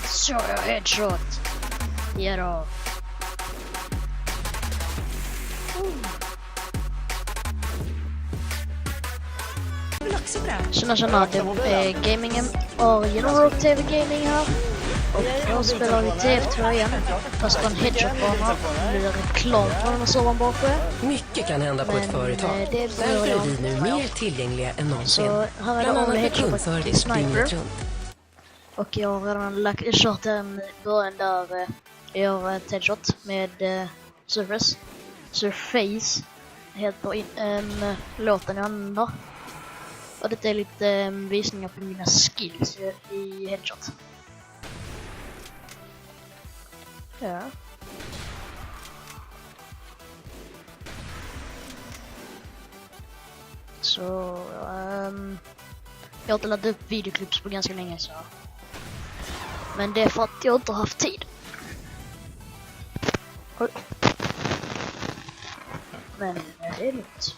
Så jag headshot. Ja då. Tjena, det är gamingen och General TV Gaming här. Och jag spelar i TF2 igen, fast på en headshot-bana. Det blir reklam på den och sådan bakom. Mycket kan hända på ett företag. Därför är vi nu mer tillgängliga än någonsin. Så här är det all headshot till Sniper. runt. Och jag har redan kört en början där jag har ett headshot med Surface heter låten jag använder. Och det är lite visningar på mina skills i headshot. Ja. Så jag har inte laddat upp videoklips på ganska länge så. Men det är för att jag inte har haft tid. Oj. Men det är lugnt.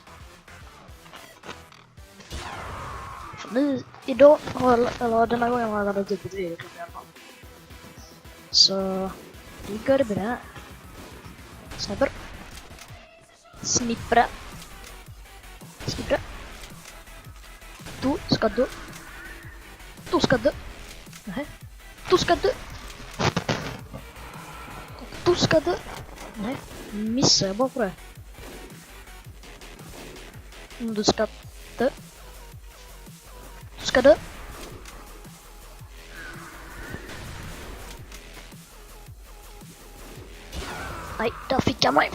Nu, idag eller denna gången har jag laddat upp ett videoklipp i alla fall. Så vi går det bra. Sniper. Snippra. Snippra. Du ska dö. Du ska dö. Nej. Du ska dö. Du ska dö. Nej, missar jag bara på det. Du ska dö. Du ska dö. Nej, där fick jag mig.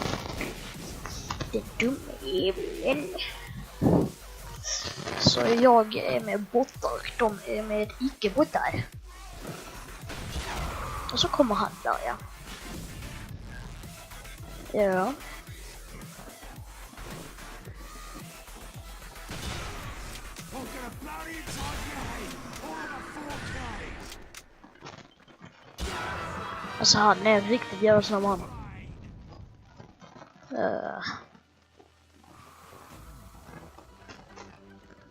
Det är dumt jäveln. Så jag är med bottar och de är med icke-bottar. Och så kommer han där, ja. Ja. Alltså han är riktigt jävla snabb han.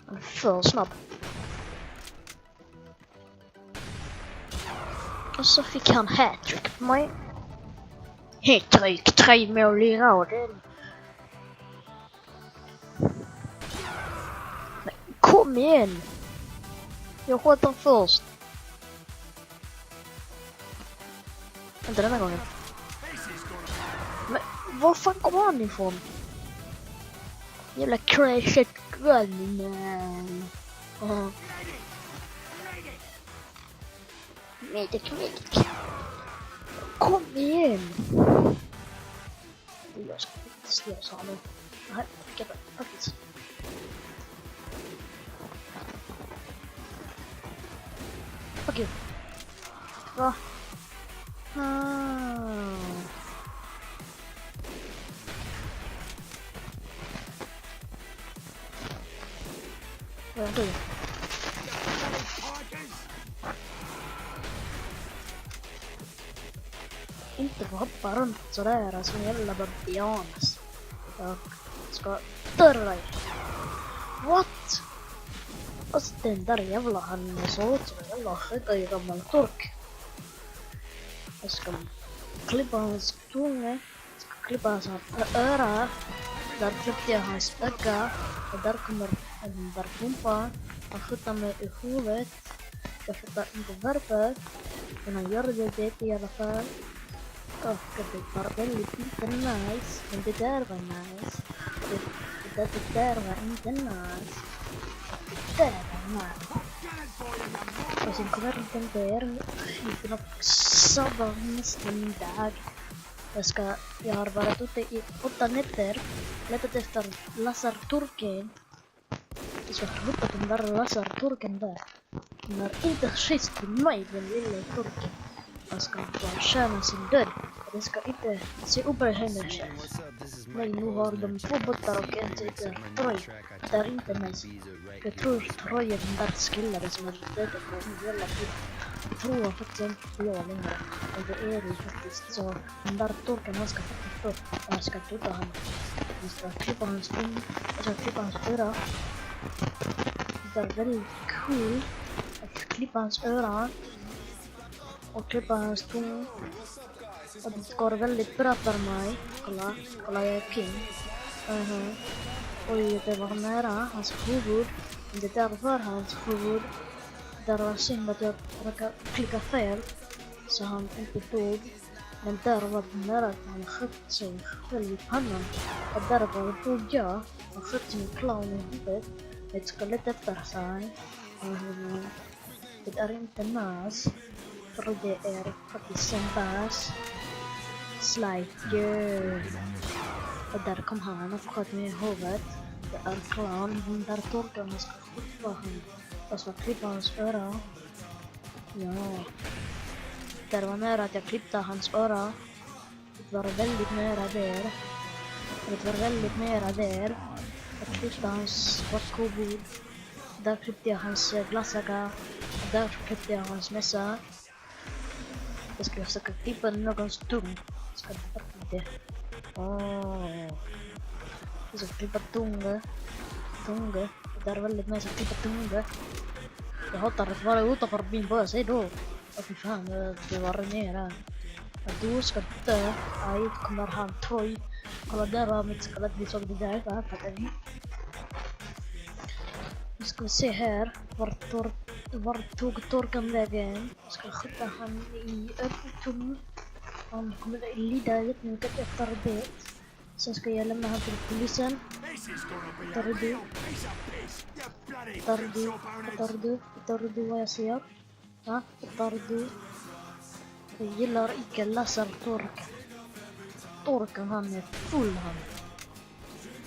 Han är för snabb. Och så fick han hattrick på mig. Hattrick, 3 mål i raden. Men kom igen. Jag sköt den först. Inte denna gången. Men var fan kommer han ifrån? Jävla crash gun. Medic. Kom igen. Jag ska inte slösa nu. Nej, jag kan faktiskt. Okej. Va? Vad är det? Inte få hoppa runt sådär som jävla babianas. Jag ska döda dig. What? Alltså den där jävla han är så ut som en jävla sköta gammal turk. Jag ska klippa hans tunga. Jag ska klippa hans öra. Där klippte jag hans öga. Och där kommer en där pumpa. Han skjuter mig i huvudet. Jag fattar inte varför. Men han gör det i alla fall. Och det var väldigt inte nice. Men det där var nice. Det där var inte nice. Det där var nice. Och sen kommer den där. Skiten också var nästan dag. Jag har varit ute i 8 nätter. Letat efter laserturken. Jag ska hoppa den där laserturken där. Den har inte skjutit på mig, den lilla turken. Jag ska bara tjäna sin död. Det ska inte se upp i hennes tjänst. Nej, nu har de 2 bottar och en sitter Troy. Det är inte nice. Jag tror Troy är den där skillade som är döda på en jävla tid. Jag tror faktiskt inte på jag längre. Och det är det faktiskt. Så den där turken han ska faktiskt få. Jag ska döda honom. Jag ska klippa hans ting. Jag ska klippa hans öra. Det är väldigt cool att klippa hans öra. och klippa hans tunga. Och det går väldigt bra för mig. Kolla jag är king. Oj, det var nära hans huvud. Det där var hans huvud. Där var synd att jag råkade klicka fel. Så han inte dog. Men där var det nära att han sköt sig själv i pannan. Och där var dog jag. Han sköt sin clown i huvudet. Med ett skelett efter sig. Det är inte nice. För det är faktiskt en bass. Slide. Och där kom han och sköt mig i huvudet. Det är clown. Den där torkarna ska skjuta honom. Jag ska klippa hans öra. Ja. Det var nära att jag klippte hans öra. Det var väldigt nära där. Jag klippte hans svarthuvud. Där klippte jag hans glasögon. Där klippte jag hans näsa. Jag ska försöka klippa någons tung. Jag ska det. Jag ska klippa tunga. Det är väldigt nice att klippa tunga. Jag hatar att vara utanför min bös. Hej då. Och fy fan, det var nära. Du ska dö. Aj, kommer han Troy. Kolla där var mitt skelett. Vi såg det där. Nu ska vi se här. Var tog torkan vägen? Jag ska skjuta han i öppen. Han kommer lida jättemycket efter det. Sen ska jag lämna han till polisen. Tar du vad jag säger? Ja, tar du? Jag gillar icke lasertork. Torken han är full han.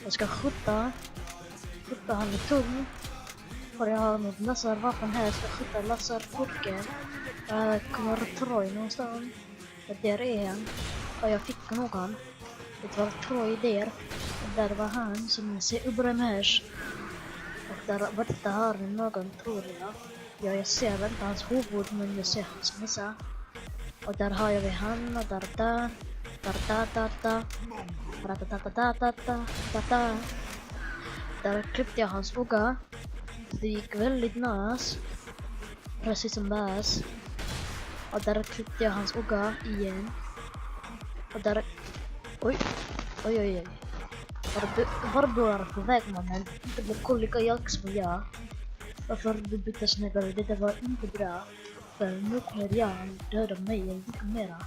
Jag ska skjuta han i tung. För jag har något laservapen här. Jag ska skjuta lasertorken. Jag kommer Troy någonstans. Där är han. Och jag fick nog han. Det var Troy där. Och där var han som ser Ubramers. Och där borta har vi någon, tror jag. Ja, jag ser inte hans huvud, men jag ser hans näsa. Och där har vi han och där. Där klippte jag hans öga. Det gick väldigt nice. Precis som bass. Och där klippte jag hans öga igen. Och där... Oj. Var du är på väg, mannen? Det blir kolika jag som jag. Varför du bytte snäggare? Det var inte bra. För nu kommer jag döda mig lite mera.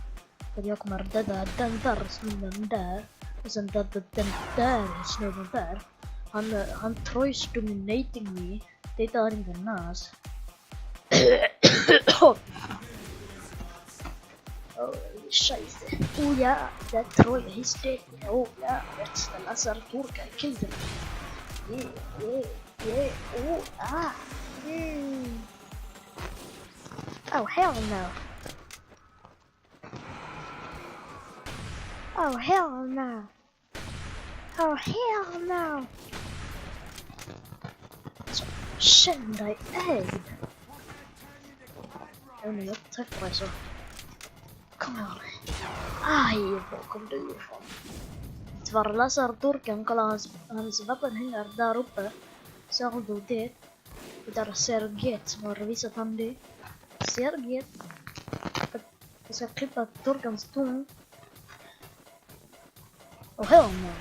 För jag kommer döda den där snubben där. Och sen döda den där snubben där. Han tries dominating me. Det är inte nice. Scheisse. Oh ja, det tror jag he's dead. Oh ja, that's the laser turk I killed him. Yeah. Oh, Oh, hell no. Oh, hell no. Så, känn dig ägd. Jag träffar dig så. Kom on. Aj, var kom du ifrån? Det var laserturken, kolla hans vapen hänger där uppe. Ser du det? Det där Serget som har visat han det. Serget. Jag ska klippa turkens tung. Oh hell no.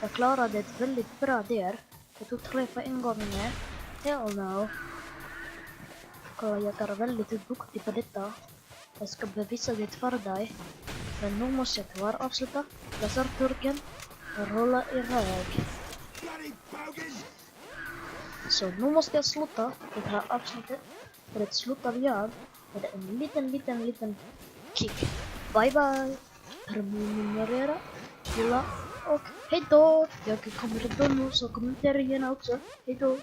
Jag klarade det väldigt bra där. Jag tog träffa en gång med. Hell no. Kolla, jag är väldigt duktig på detta. Jag ska bevisa det för dig. Men nu måste jag tyvärr avsluta. Laserturken och rulla iväg. Så nu måste jag sluta det här avsnittet. För det slutar jag med en liten kick. Bye bye. Prenumerera, gilla och hejdå. Jag kommer att nu så kommentera gärna också. Hejdå.